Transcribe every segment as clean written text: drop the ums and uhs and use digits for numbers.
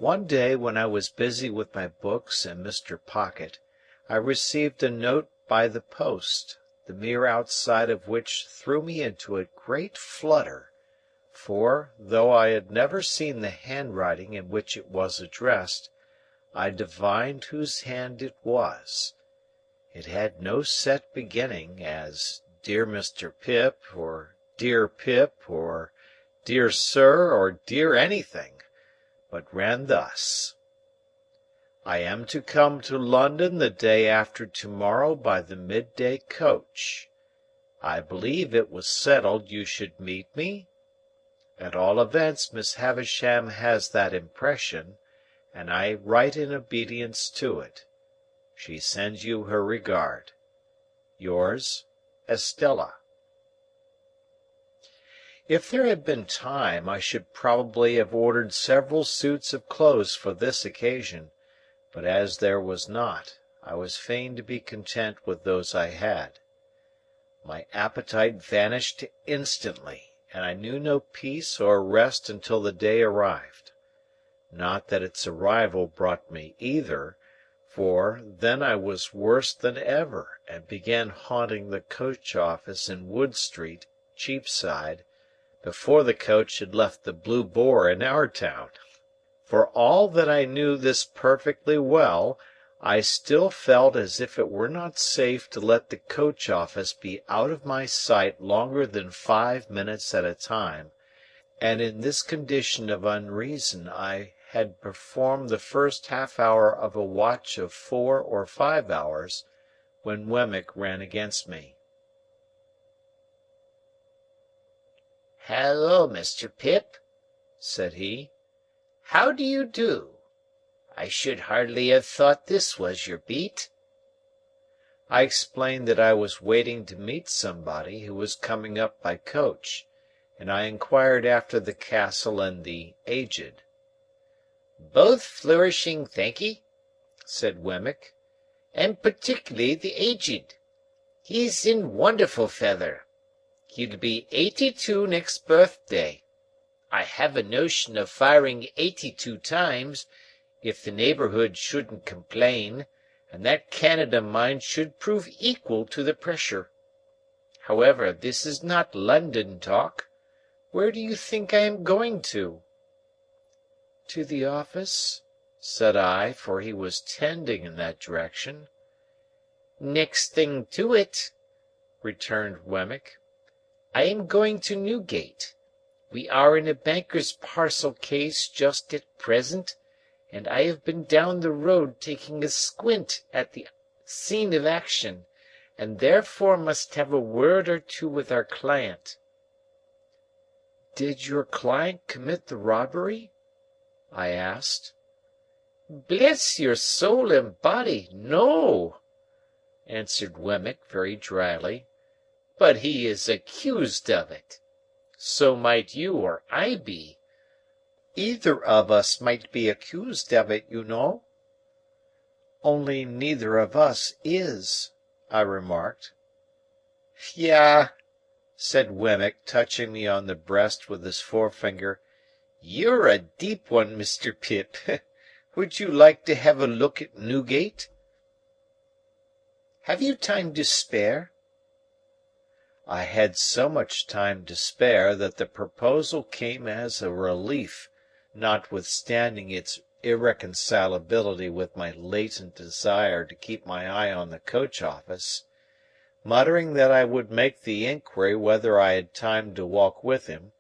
One day, when I was busy with my books and Mr. Pocket, I received a note by the post, the mere outside of which threw me into a great flutter; for, though I had never seen the handwriting in which it was addressed, I divined whose hand it was. It had no set beginning, as "Dear Mr. Pip," or "Dear Pip," or "Dear Sir," or "Dear anything," but ran thus: "I am to come to London the day after to-morrow by the midday coach. I believe it was settled you should meet me? At all events Miss Havisham has that impression, and I write in obedience to it. She sends you her regard. Yours, Estella." If there had been time, I should probably have ordered several suits of clothes for this occasion; but as there was not, I was fain to be content with those I had. My appetite vanished instantly, and I knew no peace or rest until the day arrived. Not that its arrival brought me either, for, then I was worse than ever, and began haunting the coach office in Wood Street, Cheapside, before the coach had left the Blue Boar in our town. For all that I knew this perfectly well, I still felt as if it were not safe to let the coach office be out of my sight longer than 5 minutes at a time, and in this condition of unreason I had performed the first half-hour of a watch of 4 or 5 hours, when Wemmick ran against me. "Halloa, Mr. Pip," said he. "How do you do? I should hardly have thought this was your beat." I explained that I was waiting to meet somebody who was coming up by coach, and I inquired after the Castle and the Aged. "Both flourishing, thank'ee," said Wemmick, "and particularly the Aged. He's in wonderful feather. He'll be 82 next birthday. I have a notion of firing 82 times, if the neighbourhood shouldn't complain, and that cannon of mine should prove equal to the pressure. However, this is not London talk. Where do you think I am going to?" "To the office?" said I, for he was tending in that direction. "Next thing to it," returned Wemmick. "I am going to Newgate. We are in a banker's parcel case just at present, and I have been down the road taking a squint at the scene of action, and therefore must have a word or two with our client." "Did your client commit the robbery?" I asked. "Bless your soul and body, no," answered Wemmick very dryly, "but he is accused of it. So might you or I be. "Either of us might be accused of it, you know." "Only neither of us is," I remarked. "Yah!" said Wemmick, touching me on the breast with his forefinger. "You're a deep one, Mr. Pip. Would you like to have a look at Newgate?" "Have you time to spare?" I had so much time to spare that the proposal came as a relief, notwithstanding its irreconcilability with my latent desire to keep my eye on the coach office. Muttering that I would make the inquiry whether I had time to walk with him,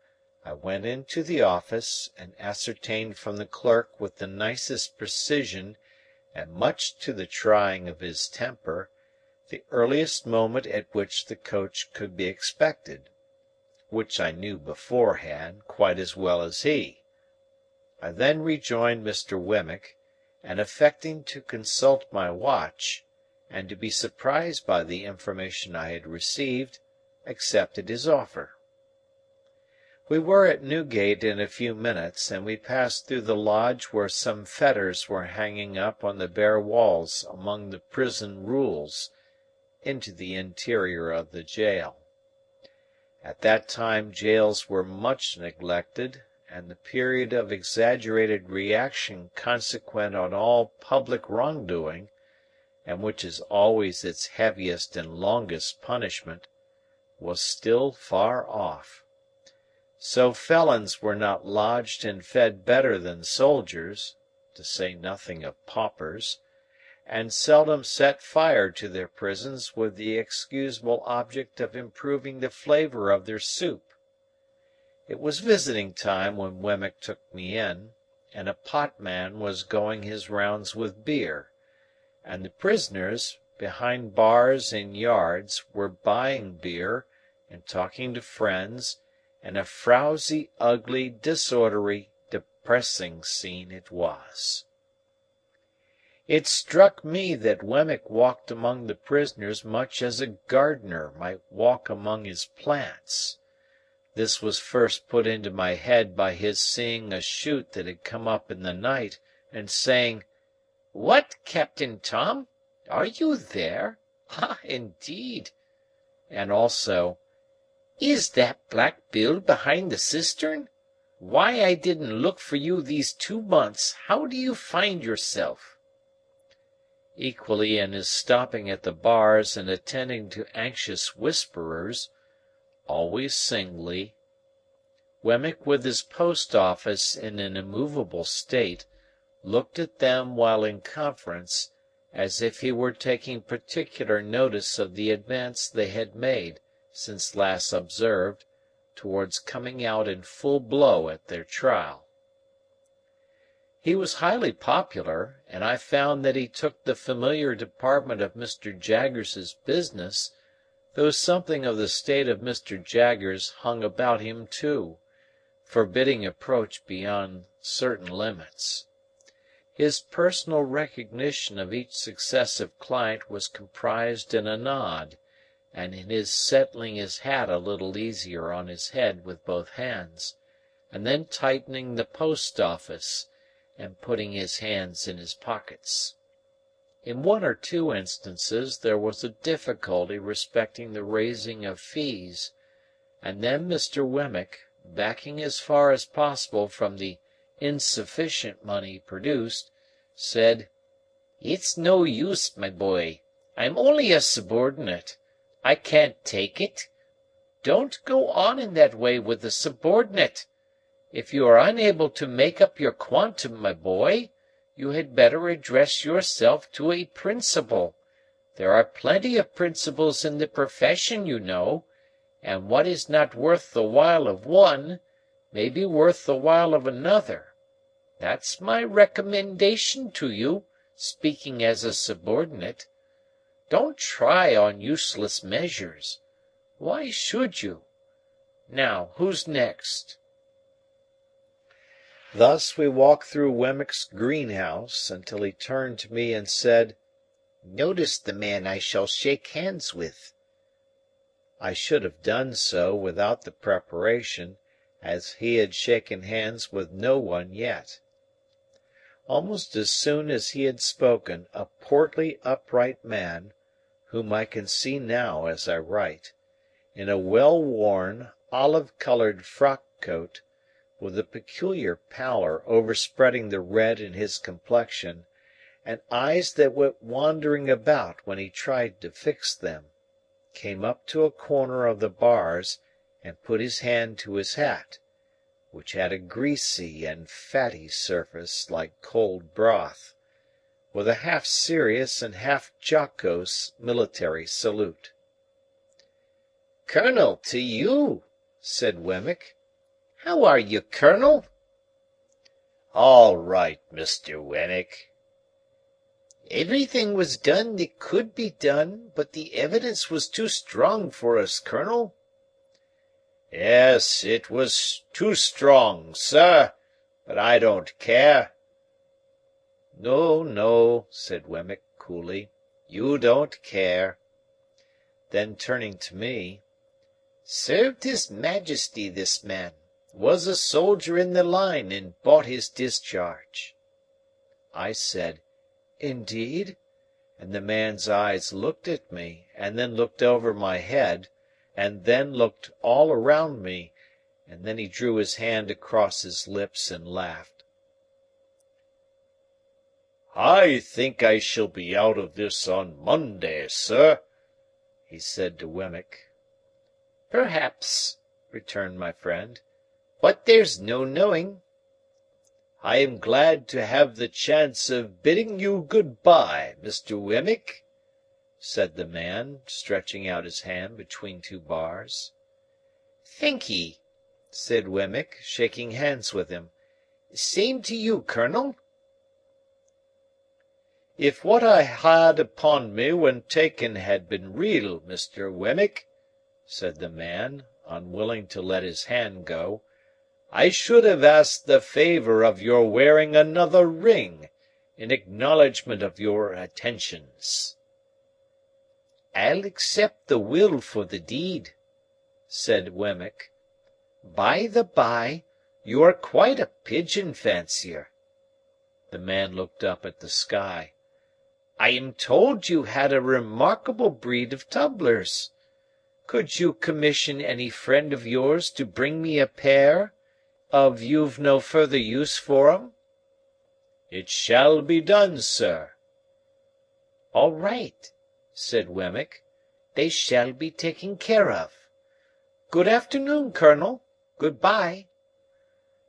I went into the office, and ascertained from the clerk with the nicest precision, and much to the trying of his temper, the earliest moment at which the coach could be expected, which I knew beforehand, quite as well as he. I then rejoined Mr. Wemmick, and affecting to consult my watch, and to be surprised by the information I had received, accepted his offer. We were at Newgate in a few minutes, and we passed through the lodge where some fetters were hanging up on the bare walls among the prison rules, into the interior of the jail. At that time jails were much neglected, and the period of exaggerated reaction consequent on all public wrongdoing, and which is always its heaviest and longest punishment, was still far off. So felons were not lodged and fed better than soldiers, to say nothing of paupers, and seldom set fire to their prisons with the excusable object of improving the flavour of their soup. It was visiting time when Wemmick took me in, and a potman was going his rounds with beer, and the prisoners, behind bars in yards, were buying beer and talking to friends, and a frowsy, ugly, disorderly, depressing scene it was. It struck me that Wemmick walked among the prisoners much as a gardener might walk among his plants. This was first put into my head by his seeing a shoot that had come up in the night, and saying, "What, Captain Tom? Are you there? Ah, indeed!" And also, "Is that Black Bill behind the cistern? Why I didn't look for you these 2 months. How do you find yourself?" Equally in his stopping at the bars and attending to anxious whisperers, always singly. Wemmick, with his post-office in an immovable state, looked at them while in conference, as if he were taking particular notice of the advance they had made, since last observed, towards coming out in full blow at their trial. He was highly popular, and I found that he took the familiar department of Mr. Jaggers's business, though something of the state of Mr. Jaggers hung about him too, forbidding approach beyond certain limits. His personal recognition of each successive client was comprised in a nod, and in his settling his hat a little easier on his head with both hands, and then tightening the post-office, and putting his hands in his pockets. In 1 or 2 instances there was a difficulty respecting the raising of fees, and then Mr. Wemmick, backing as far as possible from the insufficient money produced, said, "It's no use, my boy. I'm only a subordinate. I can't take it. Don't go on in that way with the subordinate. If you are unable to make up your quantum, my boy, you had better address yourself to a principal. There are plenty of principals in the profession, you know, and what is not worth the while of one may be worth the while of another. That's my recommendation to you, speaking as a subordinate. Don't try on useless measures. Why should you? Now, who's next?" Thus we walked through Wemmick's greenhouse until he turned to me and said, "Notice the man I shall shake hands with." I should have done so without the preparation, as he had shaken hands with no one yet. Almost as soon as he had spoken, a portly upright man, whom I can see now as I write, in a well-worn, olive-coloured frock-coat, with a peculiar pallor overspreading the red in his complexion, and eyes that went wandering about when he tried to fix them, came up to a corner of the bars and put his hand to his hat, which had a greasy and fatty surface like cold broth, with a half-serious and half-jocose military salute. "Colonel, to you," said Wemmick. "How are you, Colonel?" "All right, Mr. Wemmick." "Everything was done that could be done, but the evidence was too strong for us, Colonel." "Yes, it was too strong, sir, but I don't care." "No, no," said Wemmick, coolly, "you don't care." Then turning to me, "Served His Majesty, this man. Was a soldier in the line, and bought his discharge." I said, "Indeed?" and the man's eyes looked at me, and then looked over my head, and then looked all around me, and then he drew his hand across his lips and laughed. "I think I shall be out of this on Monday, sir," he said to Wemmick. "Perhaps," returned my friend. "But there's no knowing." "I am glad to have the chance of bidding you good-bye, Mr. Wemmick," said the man, stretching out his hand between two bars. "Thankee," said Wemmick, shaking hands with him. "Same to you, Colonel." "If what I had upon me when taken had been real, Mr. Wemmick," said the man, unwilling to let his hand go, "I should have asked the favour of your wearing another ring, in acknowledgment of your attentions." "I'll accept the will for the deed," said Wemmick. "By the by, you are quite a pigeon fancier." The man looked up at the sky. "I am told you had a remarkable breed of tumblers. Could you commission any friend of yours to bring me a pair, of you've no further use for 'em?" "It shall be done, sir." "All right," said Wemmick. "They shall be taken care of. Good afternoon, Colonel. Good-bye."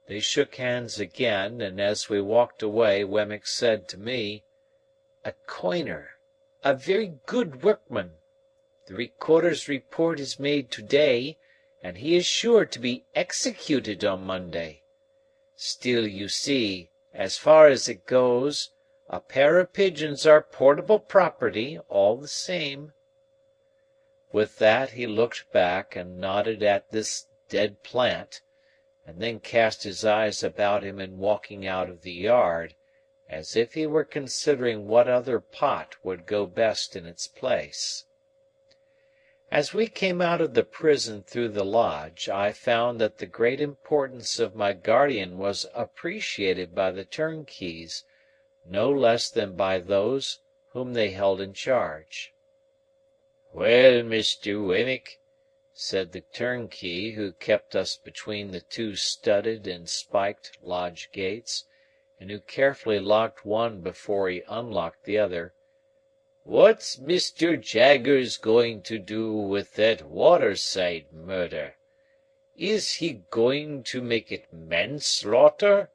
They shook hands again, and as we walked away Wemmick said to me, "A coiner. A very good workman. The Recorder's report is made to-day, and he is sure to be executed on Monday. Still, you see, as far as it goes, a pair of pigeons are portable property, all the same." With that he looked back and nodded at this dead plant, and then cast his eyes about him in walking out of the yard, as if he were considering what other pot would go best in its place. As we came out of the prison through the lodge, I found that the great importance of my guardian was appreciated by the turnkeys, no less than by those whom they held in charge. "Well, Mr. Wemmick," said the turnkey who kept us between the two studded and spiked lodge gates, and who carefully locked one before he unlocked the other, "what's Mr. Jaggers going to do with that waterside murder? Is he going to make it manslaughter,